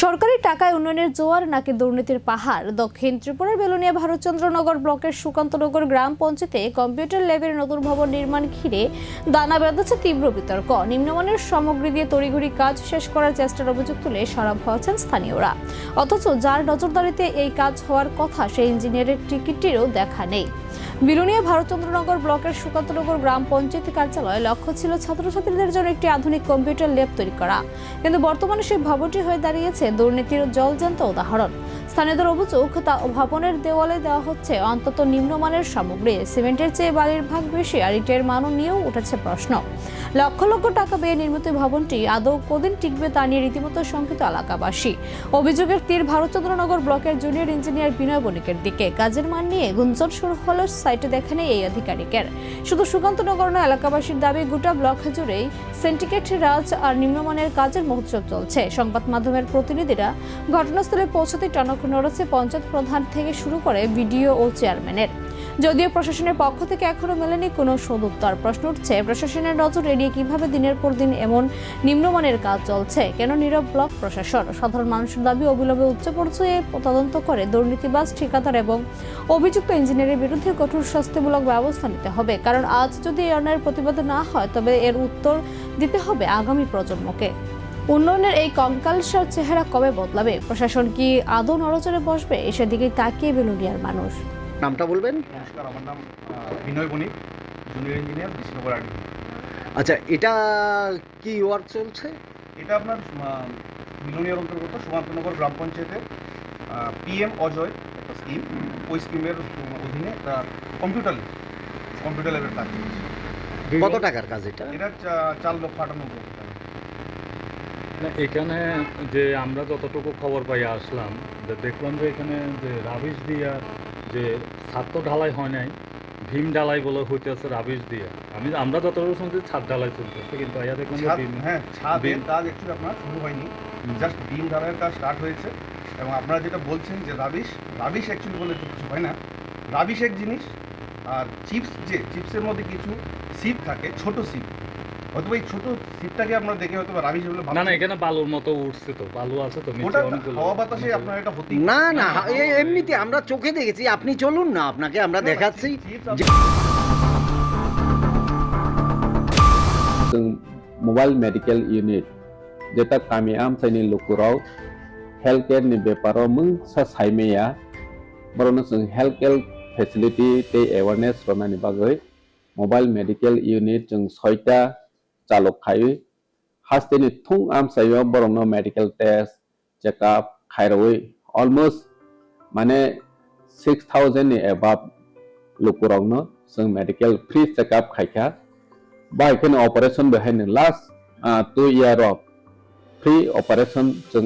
সরকারি টাকায় উন্নয়নের জোয়ার নাকি দুর্নীতির পাহাড়। দক্ষিণ ত্রিপুরার বেলুনিয়া ভারতচন্দ্রনগর ব্লকের সুকান্তনগর গ্রাম পঞ্চায়েতে কম্পিউটার ল্যাবের নতুন ভবন নির্মাণ ঘিরে দানা বেঁধেছে তীব্র বিতর্ক। নিম্নমানের সামগ্রী দিয়ে তড়িঘড়ি কাজ শেষ করার চেষ্টার অভিযোগ তুলে সরব হয়েছেন স্থানীয়রা। অথচ যার নজরদারিতে এই কাজ হওয়ার কথা সেই ইঞ্জিনিয়ারের টিকিটেরও দেখা নেই। বিলুনিয়া ভারতচন্দ্রনগর ব্লকের সুকান্তনগর গ্রাম পঞ্চায়েত কার্যালয়ে লক্ষ্য ছিল ছাত্রছাত্রীদের জন্য একটি আধুনিক কম্পিউটার ল্যাব তৈরি করা, কিন্তু বর্তমানে সেই ভবনটি হয়ে দাঁড়িয়েছে দুর্নীতির জলজ্যান্ত উদাহরণ। স্থানীয়দের অভিযোগ, ভবনের দেওয়ালে দেওয়া হচ্ছে অন্তত নিম্নমানের সামগ্রী, সিমেন্টের চেয়ে বালির ভাগ বেশি, আর ইটের মানও নিয়েও উঠেছে প্রশ্ন। লক্ষ লক্ষ টাকা ব্যয়ে নির্মিত ভবনটি আদৌ কদিন টিকবে তা নিয়ে রীতিমতো শঙ্কিত এলাকাবাসী। অভিযোগের তীর ভারতচন্দ্রনগর ব্লকের জুনিয়র ইঞ্জিনিয়ার বিনয় বণিকের দিকে। কাজের মান নিয়ে গুঞ্জন শুরু হলো সাইটে দেখা নেই এই আধিকারিকের। শুধু সুকান্তনগর নয়, এলাকাবাসীর দাবি গোটা ব্লক জুড়েই সিন্ডিকেট রাজ আর নিম্নমানের কাজের মহোৎসব চলছে। সংবাদ মাধ্যমের প্রতিনিধিরা ঘটনাস্থলে পৌঁছতে টনক নড়েছে পঞ্চায়েত প্রধান থেকে শুরু করে বিডিও ও চেয়ারম্যানের। যদিও প্রশাসনের পক্ষ থেকে এখনো মেলেনি কোনো সদুত্তর। প্রশ্ন উঠছে, প্রশাসনের নজর এড়িয়ে কিভাবে দিনের পর দিন এমন নিম্নমানের কাজ চলছে? কেন নীরব ব্লক প্রশাসন? সাধারণ মানুষের দাবি অবিলম্বে উচ্চ পর্যায়ে তদন্ত করে দুর্নীতিবাজ ঠিকাদার এবং অভিযুক্ত ইঞ্জিনিয়ারের বিরুদ্ধে কঠোর শাস্তিমূলক ব্যবস্থা নিতে হবে। কারণ আজ যদি এই অন্যায়ের প্রতিবাদ না হয়, তবে এর উত্তর দিতে হবে আগামী প্রজন্মকে। উন্নয়নের এই কঙ্কালসার চেহারা কবে বদলাবে? প্রশাসন কি আদৌ নড়চড়ে বসবে? সেদিকেই তাকিয়ে বেলুনিয়ার মানুষ। নামটা বলবেন? নমস্কার, আমার নাম বিনয় বণিক, জুনিয়র ইঞ্জিনিয়ার, বিষ্ণুপুর আর্মি। আচ্ছা, এটা কি ওয়ার্ক চলছে? এটা আপনার বিলুনিয়ার অন্তর্গত সুকান্তনগর গ্রাম পঞ্চায়েতের PM অজয় একটা স্কিম, ওই স্কিমের অধীনে একটা কম্পিউটার ল্যাবের কাজ চলছে। কত টাকার কাজ এটা? এটা 4,98,00,000 টাকা। এখানে যে আমরা যতটুকু খবর পাই আসলাম, দেখলাম যে এখানে যে রাবিশ দিয়া যে ছাদ ঢালাই হয় নাই, ভীম ঢালাই বলে হইতেছে রাবিশ দিয়ে। আমরা যতটুকু শুনছি ছাদ ঢালাই চলতেছে, কিন্তু আয়া দেখলাম যে ছাদের কাজ অ্যাকচুয়ালি আপনার শুরু হয়নি, জাস্ট ভীম ঢালাইয়ের কাজ স্টার্ট হয়েছে। এবং আপনারা যেটা বলছেন যে রাবিশ অ্যাকচুয়ালি বলে তো কিছু হয় না। রাবিশ এক জিনিস, আর চিপসের মধ্যে কিছু সিপ থাকে, ছোট সিপ। হয়তো এই ছোট সিপটাকে আপনারা দেখে হয়তো রাবিশ বলে না, এখানে বালুর মতো উঠছে, তো বালু আছে তো হাওয়া বাতাসে আপনার এটা হতেই না, এমনিতে আমরা চোখে দেখেছি। আপনি চলুন না, আপনাকে আমরা দেখাচ্ছি। मोबाइल मेडिकल यूनिट जेता कामियाम सैनि लुकुराव हेल्थ केयर नि बेपाराव मुं सा साइमेया बरनो जों हेल्थ केयर फेसिलिटी ते अवेयरनेस रनानि बागै मोबाइल मेडिकल यूनिट जों 6टा चालक खायो हास्तेनि थुं आम साइयो बरनो मेडिकल टेस्ट चेकअप खायरवै अलमोस्ट माने 6000 नि एबाब लुकुरावनो जों मेडिकल फ्री चेकअप खायखा बाइक ऑपरेशन बेहायनो last 2 year of free operation जों